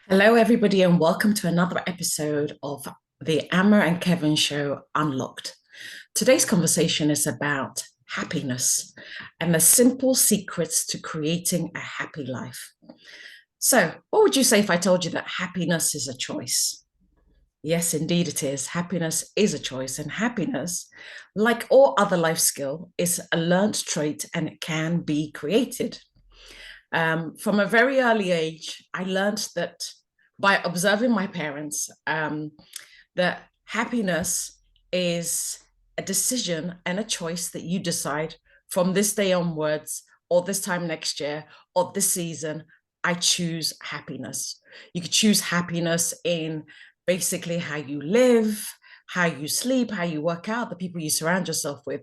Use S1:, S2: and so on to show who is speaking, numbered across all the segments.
S1: Hello, everybody, and welcome to another episode of the Amber and Kevin Show Unlocked. Today's conversation is about happiness and the simple secrets to creating a happy life. So, what would you say if I told you that happiness is a choice? Yes, indeed, it is. Happiness is a choice, and happiness, like all other life skill, is a learned trait and it can be created. From a very early age, I learned that by observing my parents, that happiness is a decision and a choice that you decide from this day onwards, or this time next year, or this season. I choose happiness. You could choose happiness in basically how you live, how you sleep, how you work out, the people you surround yourself with.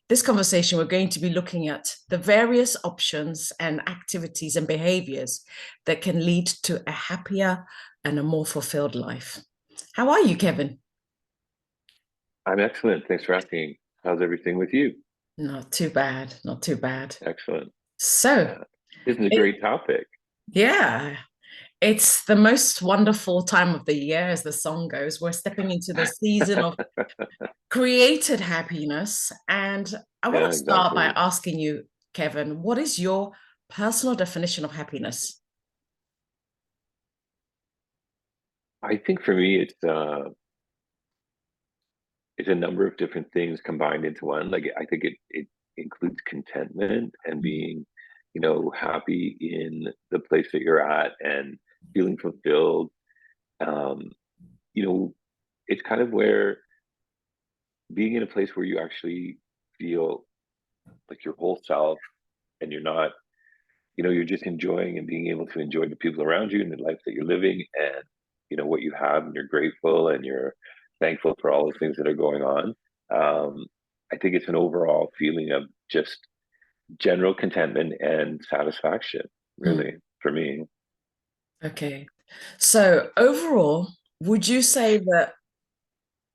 S1: This conversation, we're going to be looking at the various options and activities and behaviors that can lead to a happier and a more fulfilled life. How are you, Kevin?
S2: I'm excellent. Thanks for asking. How's everything with you?
S1: Not too bad, not too bad.
S2: Excellent.
S1: So,
S2: Yeah. Isn't a
S1: it,
S2: great topic.
S1: yeah, it's the most wonderful time of the year, as the song goes. We're stepping into the season of created happiness. And I want
S2: Yeah,
S1: to start by
S2: exactly.
S1: asking you, Kevin, what is your personal definition of happiness?
S2: I think for me it's a number of different things combined into one. Like I think it includes contentment and being, happy in the place that you're at and feeling fulfilled. Um, you know, it's kind of where being in a place where you actually feel like your whole self and you're not you're just enjoying and being able to enjoy the people around you and the life that you're living and, what you have and you're grateful and you're thankful for all the things that are going on. I think it's an overall feeling of just general contentment and satisfaction,
S1: Mm,
S2: really, for me.
S1: okay. So, overall, would you say that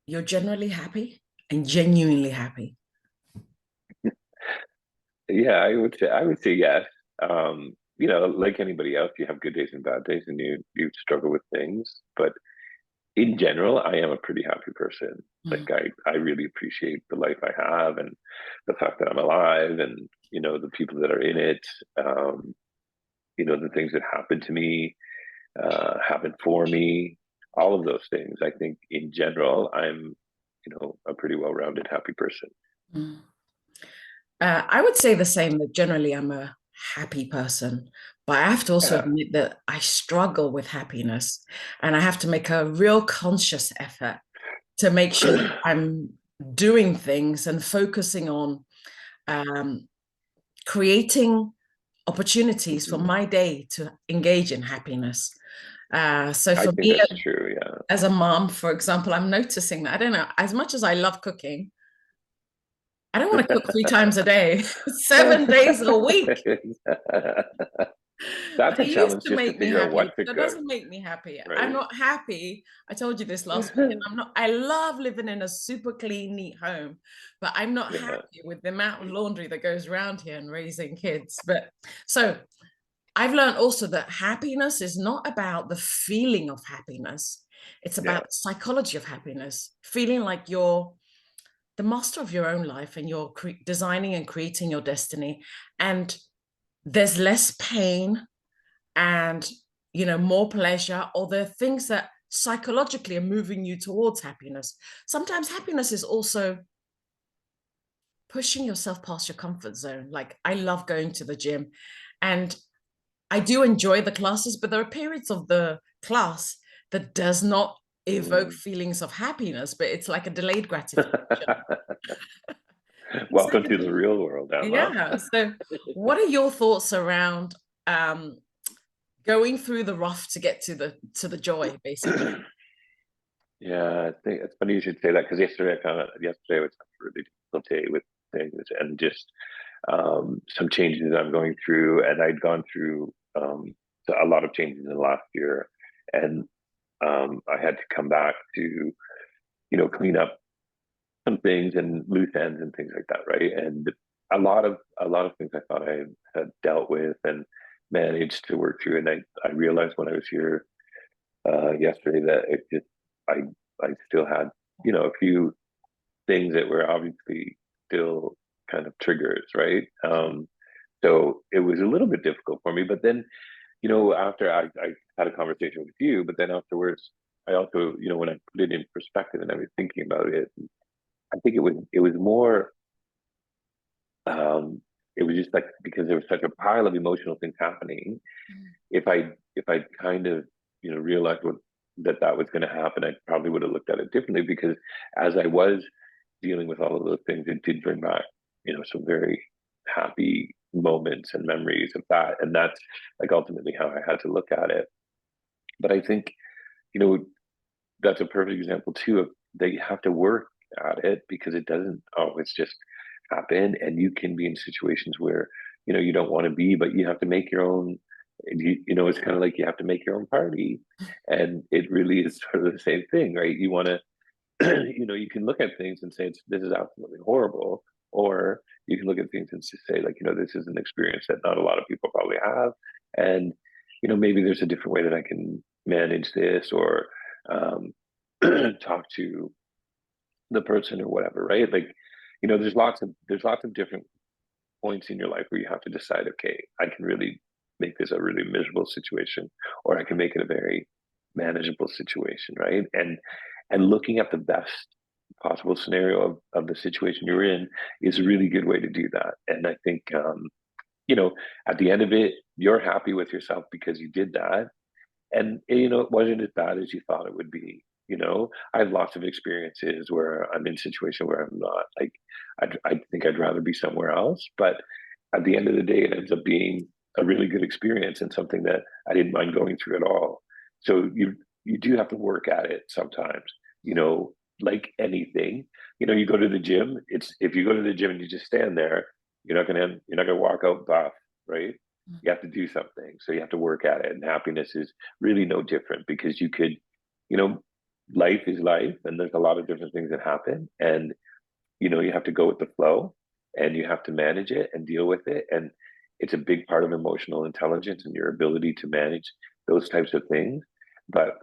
S1: you're generally happy and genuinely happy?
S2: Yeah, I would say yes. Like anybody else, you have good days and bad days and you struggle with things. But in general, I am a pretty happy person.
S1: Mm,
S2: Like I really appreciate the life I have and the fact that I'm alive and the people that are in it. Um, the things that happen to me, happen for me, all of those things. I think in general, I'm a pretty well-rounded, happy person.
S1: mm. I would say the same, that generally I'm a happy person, but I have to also
S2: Yeah,
S1: admit that I struggle with happiness and I have to make a real conscious effort to make sure that I'm doing things and focusing on um, creating opportunities for
S2: Mhm.
S1: my day to engage in happiness. So
S2: I
S1: for
S2: think
S1: me,
S2: that's true. Yeah.
S1: as a mom, for example, I'm noticing that I don't know, as much as I love cooking, I don't want to cook 3 times a day, 7 days a week.
S2: That's
S1: That
S2: a
S1: used
S2: challenge
S1: to
S2: just to
S1: make me
S2: figure out
S1: happy.
S2: what to
S1: That
S2: cook,
S1: doesn't make me happy. I'm
S2: right?
S1: not happy. I told you this last week, and I'm not. I love living in a super clean, neat home, but I'm not
S2: Yeah.
S1: happy with the amount of laundry that goes around here and raising kids. But so I've learned also that happiness is not about the feeling of happiness. It's
S2: Yeah.
S1: about the psychology of happiness, feeling like you're the master of your own life and you're designing and creating your destiny. And there's less pain and more pleasure, or the things that psychologically are moving you towards happiness. Sometimes happiness is also pushing yourself past your comfort zone. Like, I love going to the gym and I do enjoy the classes, but there are periods of the class that does not evoke
S2: Mm.
S1: feelings of happiness, but it's like a delayed gratification. So,
S2: Welcome to the real world, Emma.
S1: yeah. So, what are your thoughts around um, going through the rough to get to the joy, basically?
S2: Yeah, I think it's funny you should say that because yesterday was a really difficult day with things and just some changes I'm going through, and I'd gone through a lot of changes in the last year, and I had to come back to clean up some things and loose ends and things like that, right? And a lot of things I thought I had dealt with and managed to work through, and I realized when I was here yesterday that it just I I still had, you know, a few things that were obviously still kind of triggers, right? So it was a little bit difficult for me. But then, you know, after I had a conversation with you, but then afterwards, I also, you know, when I put it in perspective and I was thinking about it, I think it was more um it was just like because there was such a pile of emotional things happening. If I kind of, you know, realized that was going to happen, I probably would have looked at it differently, because as I was dealing with all of those things, it did bring back, you know, some very happy moments and memories of that. And that's like ultimately how I had to look at it. But I think, you know, that's a perfect example too of that you have to work at it, because it doesn't always just happen. And you can be in situations where, you know, you don't want to be, but you have to make your own. You know, it's kind of like you have to make your own party, and it really is sort of the same thing, right? You want to you know, you can look at things and say this is absolutely horrible, or you can look at things and just say, like, you know, this is an experience that not a lot of people probably have, and you know, maybe there's a different way that I can manage this, or um, talk to the person or whatever, right? Like, you know, there's lots of different points in your life where you have to decide, okay, I can really make this a really miserable situation, or I can make it a very manageable situation, right? And looking at the best possible scenario of the situation you're in is a really good way to do that. And I think, you know, at the end of it, you're happy with yourself because you did that, and you know, it wasn't as bad as you thought it would be. You know, I have lots of experiences where I'm in a situation where I'm not like, I think I'd rather be somewhere else, but at the end of the day it ends up being a really good experience and something that I didn't mind going through at all. So you do have to work at it sometimes, you know, like anything. You know, you go to the gym, it's if you go to the gym and you just stand there, you're not gonna walk out buff, right? You have to do something. So you have to work at it. And happiness is really no different, because you could, you know, life is life, and there's a lot of different things that happen. And, you know, you have to go with the flow, and you have to manage it and deal with it. And it's a big part of emotional intelligence and your ability to manage those types of things. But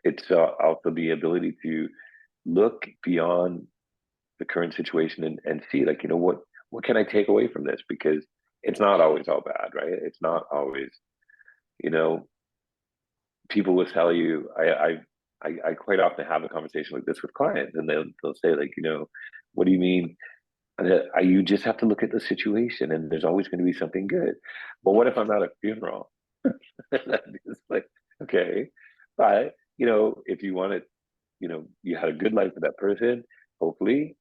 S2: it's also the ability to look beyond the current situation, and see, like, you know, what can I take away from this? Because it's not always all bad, right? It's not always, you know, people will tell you, I quite often have a conversation like this with clients, and they'll say, like, you know, what do you mean? You just have to look at the situation, and there's always going to be something good. But what if I'm at a funeral? It's like, okay, but you know, if you want to, you know, you had a good life with that person. Hopefully,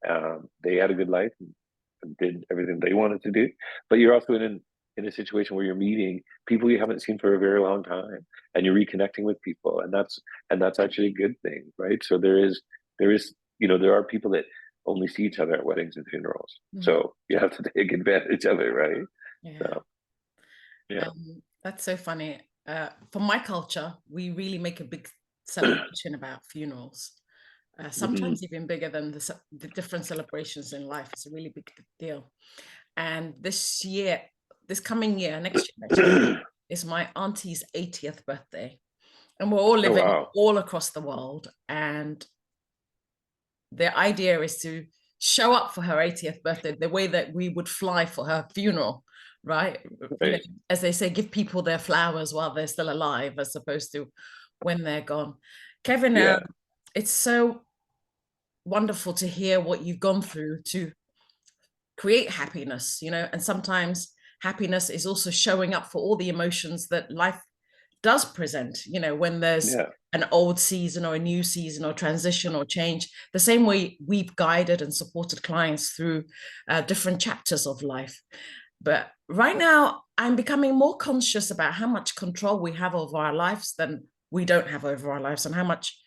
S2: they had a good life and did everything they wanted to do. But you're also in a situation where you're meeting people you haven't seen for a very long time, and you're reconnecting with people, and that's actually a good thing, right? So there is, you know, there are people that only see each other at weddings and funerals. So you have to take advantage of it, right?
S1: Yeah.
S2: So yeah.
S1: That's so funny. For my culture, we really make a big celebration about funerals.
S2: Mhm.
S1: Sometimes even bigger than the different celebrations in life. It's a really big deal. And this coming year, next year actually, is my auntie's 80th birthday. And we're all
S2: Oh
S1: living
S2: wow.
S1: all across the world. And the idea is to show up for her 80th birthday the way that we would fly for her funeral, right? You know,
S2: Right.
S1: as they say, give people their flowers while they're still alive, as opposed to when they're gone. Kevin,
S2: Yeah.
S1: it's so wonderful to hear what you've gone through to create happiness, you know, and sometimes happiness is also showing up for all the emotions that life does present, you know, when there's
S2: Yeah.
S1: an old season or a new season or transition or change, the same way we've guided and supported clients through different chapters of life. But right now, I'm becoming more conscious about how much control we have over our lives than we don't have over our lives, and how much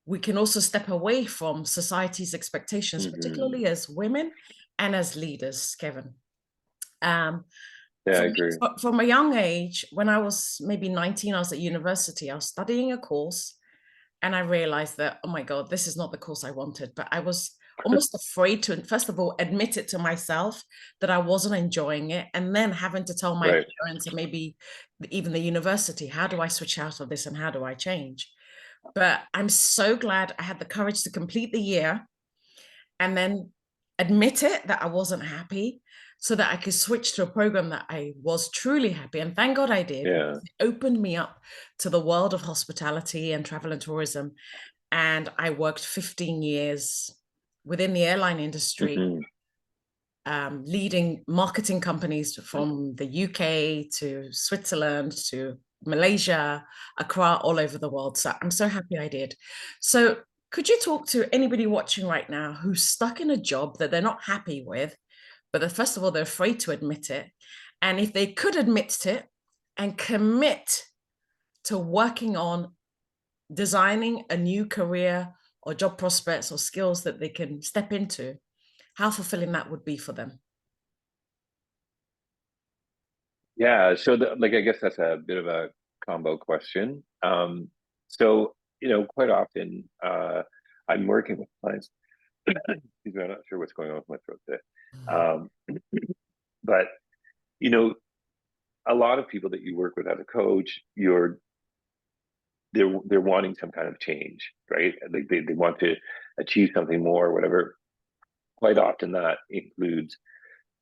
S1: we can also step away from society's expectations,
S2: Hmm.
S1: particularly as women and as leaders, Kevin. Um,
S2: Yeah, I
S1: from,
S2: agree.
S1: from a young age, when I was maybe 19, I was at university, I was studying a course, and I realized that, oh my God, this is not the course I wanted. But I was almost afraid to, first of all, admit it to myself that I wasn't enjoying it. And then having to tell my
S2: Right.
S1: parents and maybe even the university, how do I switch out of this and how do I change? But I'm so glad I had the courage to complete the year and then admit it that I wasn't happy so that I could switch to a program that I was truly happy. And thank God I did,
S2: Yeah.
S1: because it opened me up to the world of hospitality and travel and tourism. And I worked 15 years within the airline industry,
S2: Hmm.
S1: leading marketing companies from the UK to Switzerland to Malaysia, Accra, all over the world. So I'm so happy I did. So could you talk to anybody watching right now who's stuck in a job that they're not happy with, but first of all, they're afraid to admit it? And if they could admit it and commit to working on designing a new career or job prospects or skills that they can step into, how fulfilling that would be for them.
S2: Yeah. So like, I guess that's a bit of a combo question. So, quite often, I'm working with clients. Excuse me, I'm not sure what's going on with my throat today. Um, but, you know, a lot of people that you work with as a coach, they're wanting some kind of change, right? They want to achieve something more, or whatever. Quite often that includes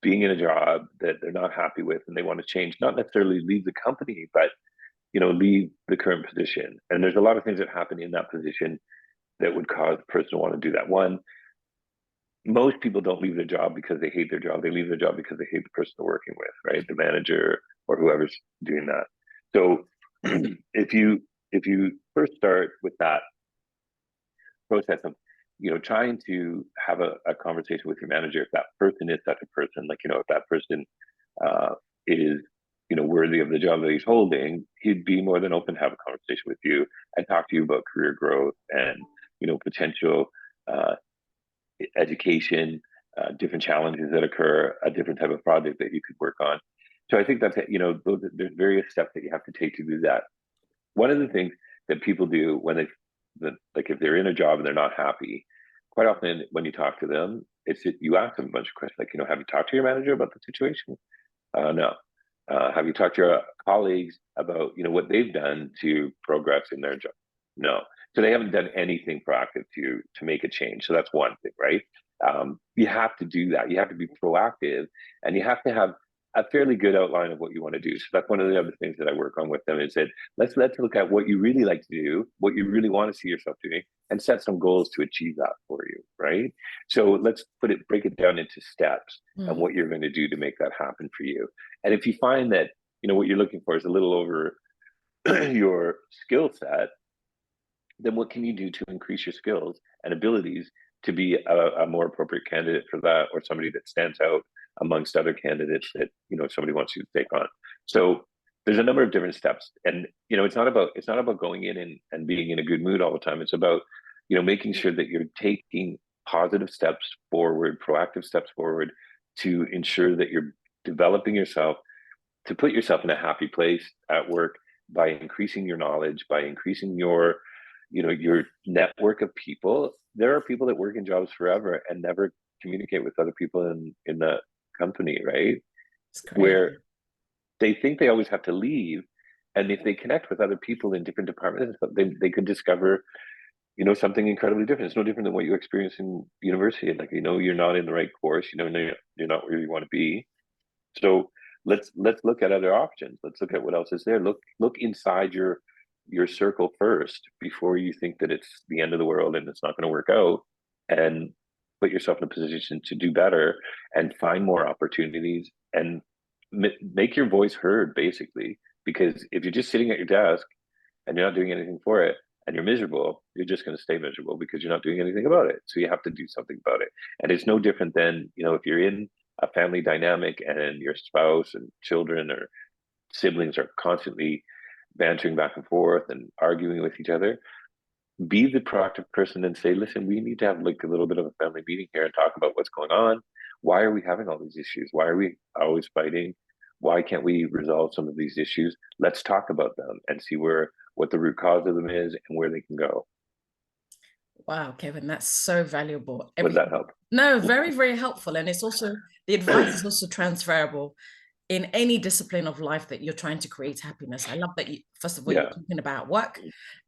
S2: being in a job that they're not happy with and they want to change, not necessarily leave the company, but leave the current position. And there's a lot of things that happen in that position that would cause the person to want to do that. One, most people don't leave their job because they hate their job. They leave their job because they hate the person they're working with, right? The manager or whoever's doing that. So if you first start with that process of trying to have a conversation with your manager, if that person is such a person, like if that person uh, is worthy of the job that he's holding, he'd be more than open to have a conversation with you and talk to you about career growth and potential uh, education, different challenges that occur, a different type of project that you could work on. So I think that's there's various steps that you have to take to do that. One of the things that people do when like if they're in a job and they're not happy, quite often when you talk to them, you ask them a bunch of questions like, have you talked to your manager about the situation? No. Have you talked to your colleagues about what they've done to progress in their job? No. So they haven't done anything proactive to make a change. So that's one thing, right? You have to do that. You have to be proactive, and you have to have a fairly good outline of what you want to do. So that's one of the other things that I work on with them is that let's look at what you really like to do, what you really want to see yourself doing, and set some goals to achieve that for you, right? So let's break it down into steps and what you're going to do to make that happen for you. And if you find that what you're looking for is a little over your skill set, then what can you do to increase your skills and abilities to be a more appropriate candidate for that, or somebody that stands out amongst other candidates that somebody wants you to take on? So there's a number of different steps, and it's not about going in and being in a good mood all the time. It's about making sure that you're taking positive steps forward, proactive steps forward, to ensure that you're developing yourself to put yourself in a happy place at work by increasing your knowledge, by increasing your network of people. There are people that work in jobs forever and never communicate with other people in the company, right?
S1: It's crazy.
S2: Where they think they always have to leave, and if they connect with other people in different departments, they could discover something incredibly different. It's no different than what you experience in university. Like you're not in the right course, you're not where you want to be. So let's look at other options. Let's look at what else is there. Look inside your circle first before you think that it's the end of the world and it's not going to work out, and put yourself in a position to do better and find more opportunities and make your voice heard, basically. Because if you're just sitting at your desk and you're not doing anything for it and you're miserable, you're just going to stay miserable because you're not doing anything about it. So you have to do something about it. And it's no different than if you're in a family dynamic and your spouse and children or siblings are constantly bantering back and forth and arguing with each other. Be the proactive person and say, listen, we need to have like a little bit of a family meeting here and talk about what's going on. Why are we having all these issues? Why are we always fighting? Why can't we resolve some of these issues? Let's talk about them and see what the root cause of them is and where they can go.
S1: Wow, Kevin, that's so valuable.
S2: Would that help?
S1: No, very, very helpful. And it's also, the advice is also transferable. in any discipline of life that you're trying to create happiness. I love that you, first of all, you're
S2: Yeah.
S1: talking about work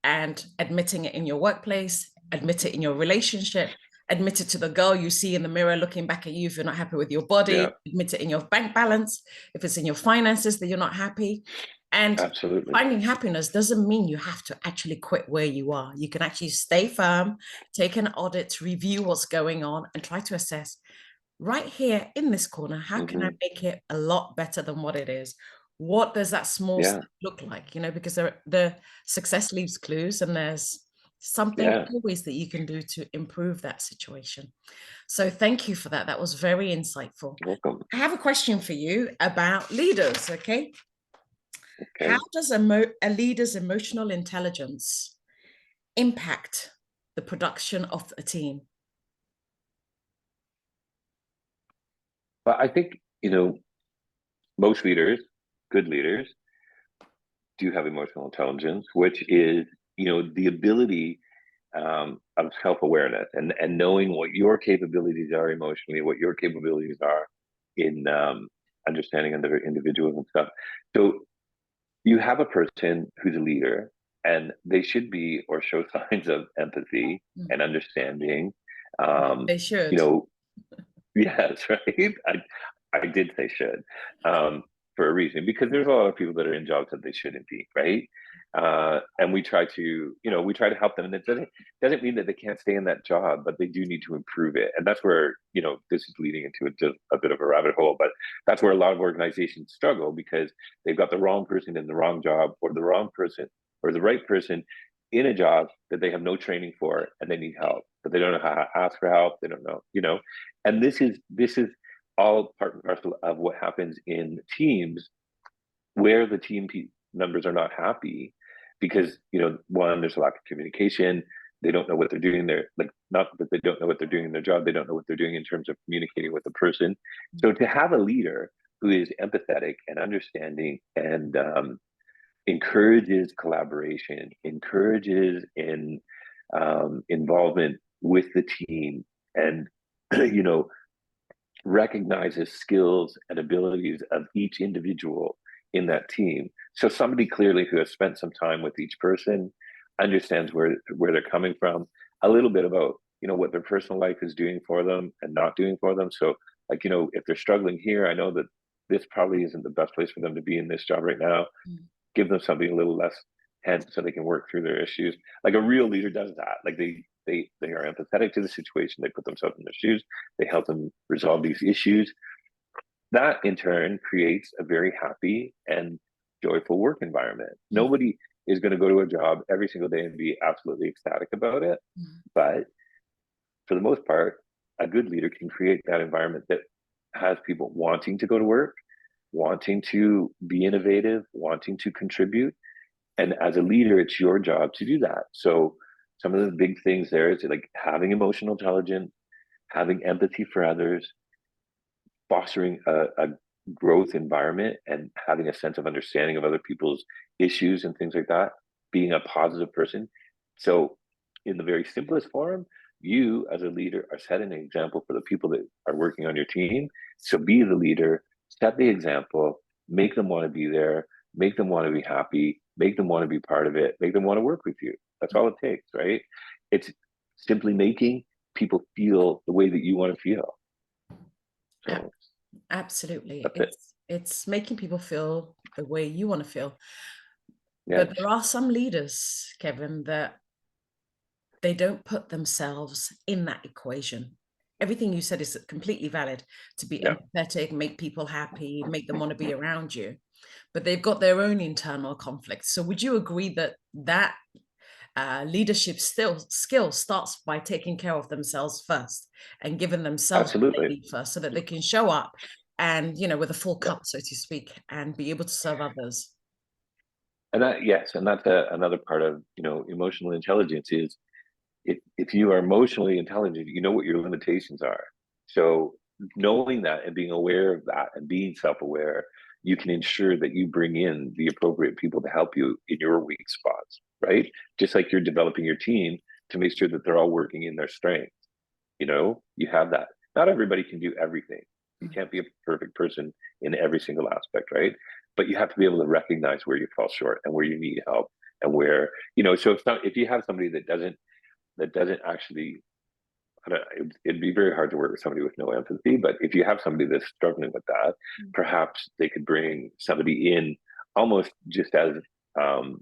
S1: and admitting it in your workplace, admit it in your relationship, admit it to the girl you see in the mirror looking back at you if you're not happy with your body,
S2: Yeah.
S1: admit it in your bank balance, if it's in your finances that you're not happy. And
S2: Absolutely.
S1: finding happiness doesn't mean you have to actually quit where you are. You can actually stay firm, take an audit, review what's going on, and try to assess right here in this corner, how can I
S2: Hmm.
S1: make it a lot better than what it is? What does that small
S2: Yeah.
S1: step look like? You know, because the success leaves clues, and there's something
S2: Yeah.
S1: always that you can do to improve that situation. So thank you for that. That was very insightful.
S2: Welcome.
S1: I have a question for you about leaders. Okay. How
S2: Okay.
S1: does a leader's emotional intelligence impact the production of a team?
S2: But I think, most leaders, good leaders, do have emotional intelligence, which is, the ability of self-awareness and knowing what your capabilities are emotionally, what your capabilities are in understanding other individuals and stuff. So you have a person who's a leader, and they should be or show signs of empathy
S1: Mm.
S2: and understanding. Um,
S1: They
S2: you
S1: should.
S2: know, yes, right. I did say should, for a reason, because there's a lot of people that are in jobs that they shouldn't be, right? And we try to, we try to help them, and it doesn't mean that they can't stay in that job, but they do need to improve it. And that's where, this is leading into just a bit of a rabbit hole, but that's where a lot of organizations struggle, because they've got the wrong person in the wrong job, or the wrong person or the right person in a job that they have no training for, and they need help, but they don't know how to ask for help. They don't know, and this is all part and parcel of what happens in teams where the members are not happy, because one, there's a lack of communication. They don't know what they're doing. They're like, not that they don't know what they're doing in their job, they don't know what they're doing in terms of communicating with the person. So to have a leader who is empathetic and understanding, and encourages collaboration, encourages involvement with the team, and you know recognizes skills and abilities of each individual in that team. So somebody clearly who has spent some time with each person, understands where they're coming from, a little bit about what their personal life is doing for them and not doing for them. So like, if they're struggling here, I know that this probably isn't the best place for them to be in this job right now.
S1: Mm.
S2: Give them something a little less tense so they can work through their issues. Like a real leader does that. Like they are empathetic to the situation. They put themselves in their shoes. They help them resolve these issues. That in turn creates a very happy and joyful work environment.
S1: Mm.
S2: Nobody is going to go to a job every single day and be absolutely ecstatic about it.
S1: Mm.
S2: But for the most part, a good leader can create that environment that has people wanting to go to work, wanting to be innovative, wanting to contribute. And as a leader, it's your job to do that. So some of the big things there is like having emotional intelligence, having empathy for others, fostering a growth environment, and having a sense of understanding of other people's issues and things like that, being a positive person. So in the very simplest form, you as a leader are setting an example for the people that are working on your team. So be the leader, set the example, make them want to be there, make them want to be happy, make them want to be part of it, make them want to work with you. That's all it takes, right? It's simply making people feel the way that you want to feel. So
S1: Absolutely.
S2: that's it.
S1: It's making people feel the way you want to feel.
S2: Yes,
S1: But there are some leaders, Kevin, that they don't put themselves in that equation. Everything you said is completely valid, to be
S2: yeah,
S1: empathetic, make people happy, make them want to be around you. But they've got their own internal conflicts. So would you agree that leadership skill starts by taking care of themselves first and giving themselves what they
S2: absolutely.
S1: need first, so that they can show up and with a full
S2: Yeah.
S1: cup, so to speak, and be able to serve others?
S2: And that, yes, and that's another part of, emotional intelligence is, if you are emotionally intelligent, you know what your limitations are. So knowing that and being aware of that and being self-aware, you can ensure that you bring in the appropriate people to help you in your weak spots, right? Just like you're developing your team to make sure that they're all working in their strengths. You have that. Not everybody can do everything. You can't be a perfect person in every single aspect, right? But you have to be able to recognize where you fall short and where you need help and where, so if you have somebody that doesn't actually, I don't, it'd be very hard to work with somebody with no empathy. But if you have somebody that's struggling with that, perhaps they could bring somebody in almost just as um,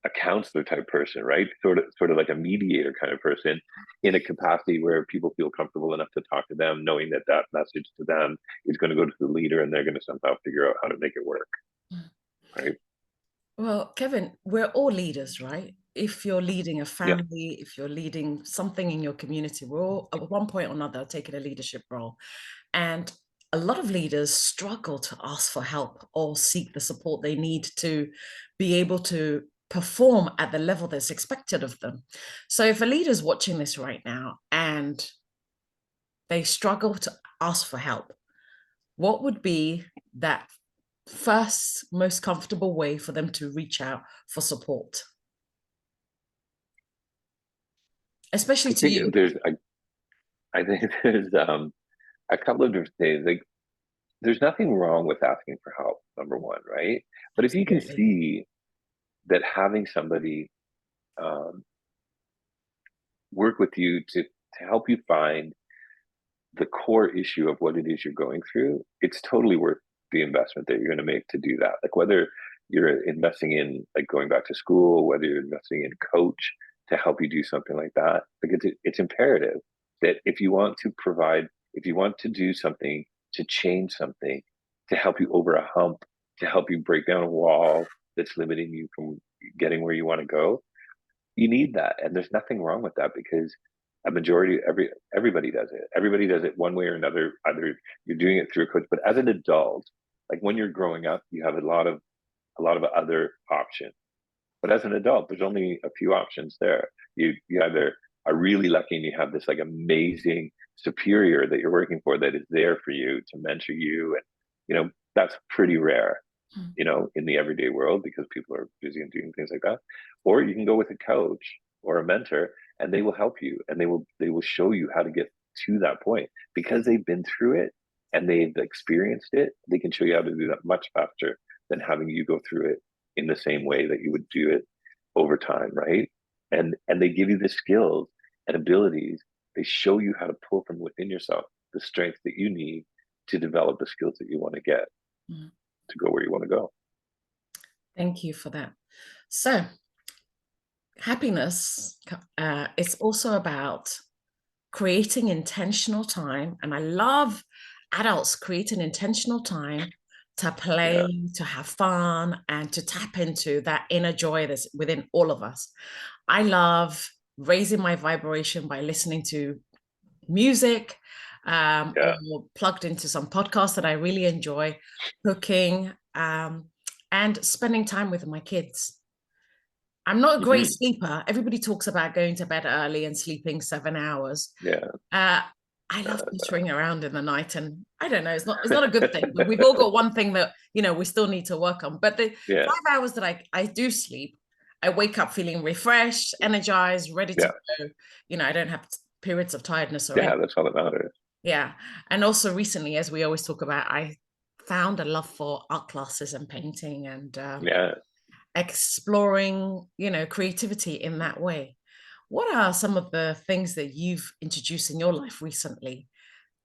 S2: a counselor type person, right? Sort of like a mediator kind of person in a capacity where people feel comfortable enough to talk to them, knowing that that message to them is going to go to the leader and they're going to somehow figure out how to make it work, right?
S1: Well, Kevin, we're all leaders, right? If you're leading a
S2: Yeah.
S1: family, if you're leading something in your community, we're all at one point or another taking a leadership role. And a lot of leaders struggle to ask for help or seek the support they need to be able to perform at the level that's expected of them. So if a leader's watching this right now and they struggle to ask for help, what would be that first most comfortable way for them to reach out for support, especially
S2: I
S1: to
S2: think
S1: you?
S2: there's I think there's a couple of different things. Like there's nothing wrong with asking for help, number one, right? But if you can
S1: Absolutely.
S2: see that having somebody um, work with you to help you find the core issue of what it is you're going through, it's totally worth the investment that you're going to make to do that. Like whether you're investing in like going back to school, whether you're investing in coach to help you do something like that, like it's imperative that if you want to do something to change something, to help you over a hump, to help you break down a wall that's limiting you from getting where you want to go, you need that, and there's nothing wrong with that because a majority everybody does it. Everybody does it one way or another. Either you're doing it through a coach, but as an adult, like when you're growing up, you have a lot of other options. But as an adult, there's only a few options there. You either are really lucky and you have this like amazing superior that you're working for that is there for you to mentor you, and that's pretty rare, in the everyday world because people are busy and doing things like that. Or you can go with a coach or a mentor and they will help you and they will show you how to get to that point because they've been through it and they've experienced it. They can show you how to do that much faster than having you go through it in the same way that you would do it over time, right? And they give you the skills and abilities. They show you how to pull from within yourself the strength that you need to develop the skills that you want to get
S1: Mm.
S2: to go where you want to go.
S1: Thank you for that. So, happiness is also about creating intentional time. And I love adults creating intentional time to
S2: Yeah.
S1: play, to have fun, and to tap into that inner joy that's within all of us. I love raising my vibration by listening to music,
S2: Yeah.
S1: or plugged into some podcasts that I really enjoy, cooking, and spending time with my kids. I'm not a great
S2: Hmm.
S1: sleeper. Everybody talks about going to bed early and sleeping 7 hours.
S2: Yeah.
S1: Uh, I love pottering around in the night, and I don't know, it's not a good thing, but we've all got one thing that we still need to work on. But the
S2: Yeah.
S1: 5 hours that I do sleep, I wake up feeling refreshed, energized, ready to
S2: Yeah.
S1: go. I don't have periods of tiredness or
S2: Yeah.
S1: anything.
S2: That's all that matters.
S1: Yeah. And also recently, as we always talk about, I found a love for art classes and painting and
S2: Yeah.
S1: exploring, creativity in that way. What are some of the things that you've introduced in your life recently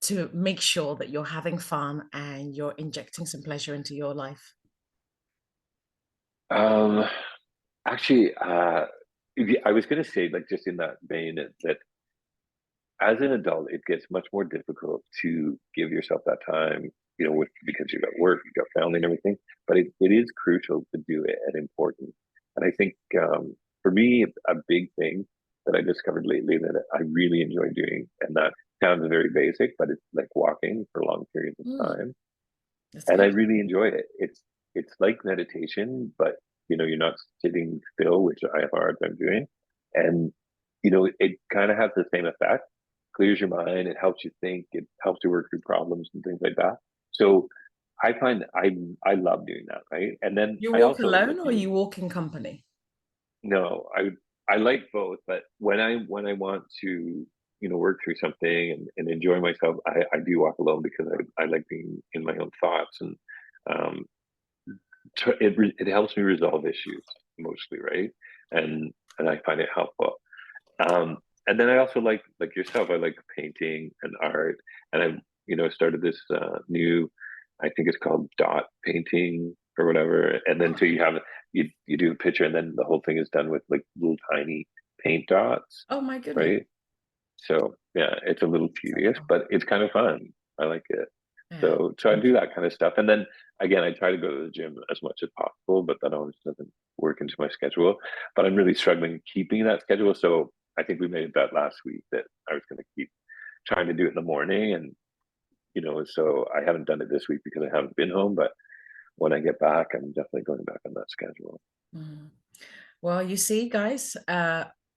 S1: to make sure that you're having fun and you're injecting some pleasure into your life?
S2: Um, Actually, I was going to say, like, just in that vein, that as an adult, it gets much more difficult to give yourself that time, because you've got work, you've got family and everything, but it is crucial to do it and important. And I think for me, a big thing that I discovered lately that I really enjoy doing, and that sounds very basic, but it's like walking for long periods of
S1: Mm,
S2: time.
S1: that's
S2: And I
S1: good.
S2: really enjoy it. It's like meditation, but you're not sitting still, which I have a hard time doing. And it kind of has the same effect. Clears your mind, it helps you think, it helps you work through problems and things like that. So I find I love doing that, right? And then
S1: You
S2: I
S1: walk
S2: also like
S1: alone or you walk in company?
S2: no, I like both, but when I want to work through something and enjoy myself, I do walk alone because I like being in my own thoughts, and um, it helps me resolve issues mostly, right? And I find it helpful. And then I also like yourself, I like painting and art, and I started this new, I think it's called dot painting or whatever. And then so you have you do a picture, and then the whole thing is done with like little tiny paint dots,
S1: Oh my goodness.
S2: right? So yeah, it's a little tedious, but it's kind of fun. I like it.
S1: Yeah.
S2: So I do that kind of stuff. And then again, I try to go to the gym as much as possible, but that always doesn't work into my schedule. But I'm really struggling keeping that schedule. So I think we made that last week that I was going to keep trying to do it in the morning. And, so I haven't done it this week because I haven't been home. But when I get back, I'm definitely going back on that schedule.
S1: Mm. Well, you see, guys,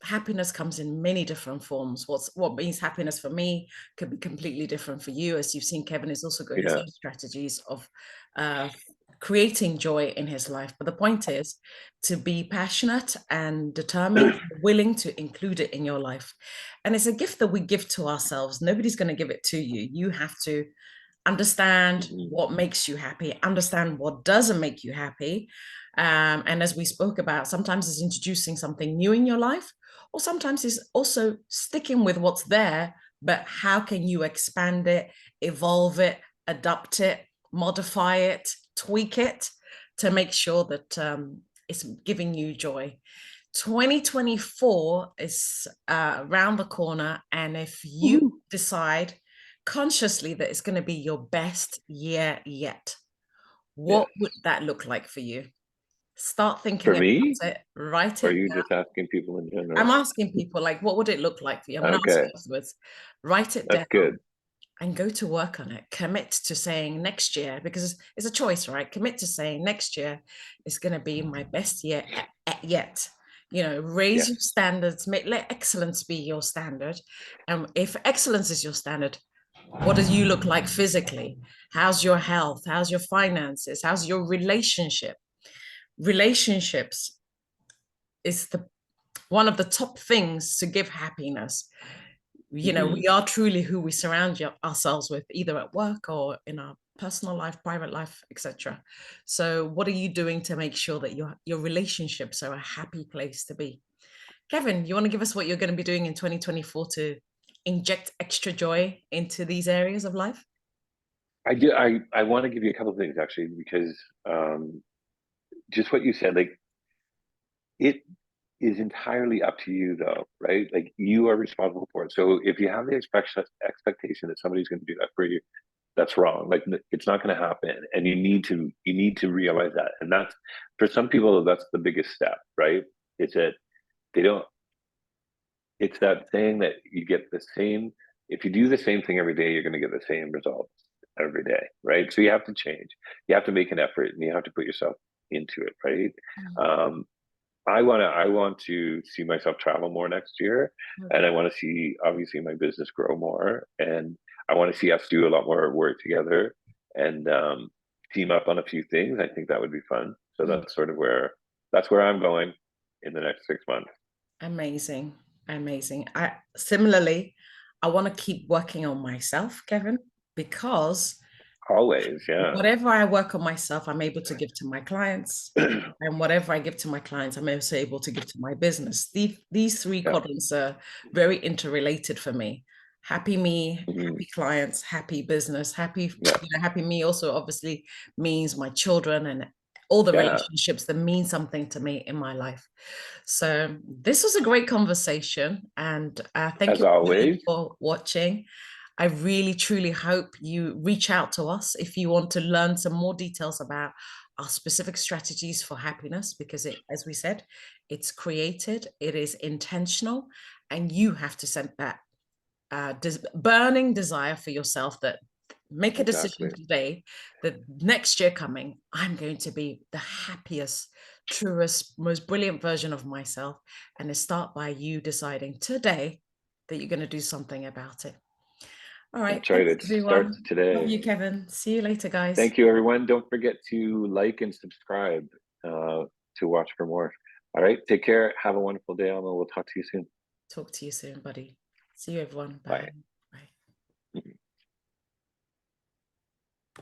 S1: happiness comes in many different forms. What means happiness for me could be completely different for you. As you've seen, Kevin has also got his
S2: Yeah.
S1: own strategies of uh, creating joy in his life. But the point is to be passionate and determined, willing to include it in your life. And it's a gift that we give to ourselves. Nobody's going to give it to you. You have to understand
S2: Mhm.
S1: what makes you happy, understand what doesn't make you happy. And as we spoke about, sometimes it's introducing something new in your life, or sometimes it's also sticking with what's there, but how can you expand it, evolve it, adapt it, modify it, tweak it to make sure that it's giving you joy. 2024 is around the corner. And if you
S2: Woo-hoo.
S1: decide consciously that it's going to be your best year yet,
S2: Yes.
S1: what would that look like for you? Start thinking
S2: For me,
S1: about it, write
S2: or are
S1: it
S2: you
S1: down.
S2: just asking people in
S1: I'm
S2: general?
S1: asking people, like, what would it look like for you? I'm going to ask
S2: Okay,
S1: you afterwards. Write it
S2: that's
S1: down
S2: good.
S1: and go to work on it. Commit to saying next year, because it's a choice, right? Commit to saying next year is going to be my best year yet. Raise
S2: Yes.
S1: your standards, let excellence be your standard. And if excellence is your standard, what do you look like physically? How's your health? How's your finances? How's your relationship? Relationships is the one of the top things to give happiness.
S2: Hmm.
S1: We are truly who we surround ourselves with, either at work or in our personal life, private life, etc. So what are you doing to make sure that your relationships are a happy place to be? Kevin, you want to give us what you're going to be doing in 2024 to inject extra joy into these areas of life?
S2: I do. I want to give you a couple of things actually, because just what you said, like it is entirely up to you though, right? Like you are responsible for it. So if you have the expectation that somebody's going to do that for you, that's wrong. Like it's not going to happen, and you need to realize that. And that's, for some people, that's the biggest step, right? It's that they don't. It's that saying that you get the same. If you do the same thing every day, you're going to get the same results every day, right? So you have to change. You have to make an effort, and you have to put yourself into it, right? Um, I want to see myself travel more next year, and I
S1: Okay.
S2: want to see obviously my business grow more, and I want to see us do a lot more work together and team up on a few things. I think that would be fun. So
S1: Mm.
S2: that's where I'm going in the next 6 months.
S1: Amazing. Amazing. I want to keep working on myself, Kevin, because
S2: Always, yeah.
S1: whatever I work on myself, I'm able to give to my clients. And whatever I give to my clients, I'm also able to give to my business. These three
S2: Yeah.
S1: quadrants are very interrelated for me. Happy me,
S2: Mhm.
S1: happy clients, happy business,
S2: Yeah.
S1: happy me also obviously means my children and all the
S2: Yeah.
S1: relationships that mean something to me in my life. So this was a great conversation, and thank
S2: As
S1: you everybody
S2: always.
S1: for watching. I really, truly hope you reach out to us if you want to learn some more details about our specific strategies for happiness, because as we said, it's created, it is intentional, and you have to set that burning desire for yourself that make a decision
S2: Exactly.
S1: today that next year coming, I'm going to be the happiest, truest, most brilliant version of myself. And it start by you deciding today that you're going to do something about it. All right.
S2: That's right.
S1: Thanks,
S2: It starts
S1: everyone. Love
S2: today.
S1: you, Kevin. See you later, guys.
S2: Thank you, everyone. Don't forget to like and subscribe uh, to watch for more. All right. Take care. Have a wonderful day, Alma. We'll talk to you soon.
S1: Talk to you soon, buddy. See you, everyone.
S2: Bye.
S1: Bye. Bye.
S2: Mhm.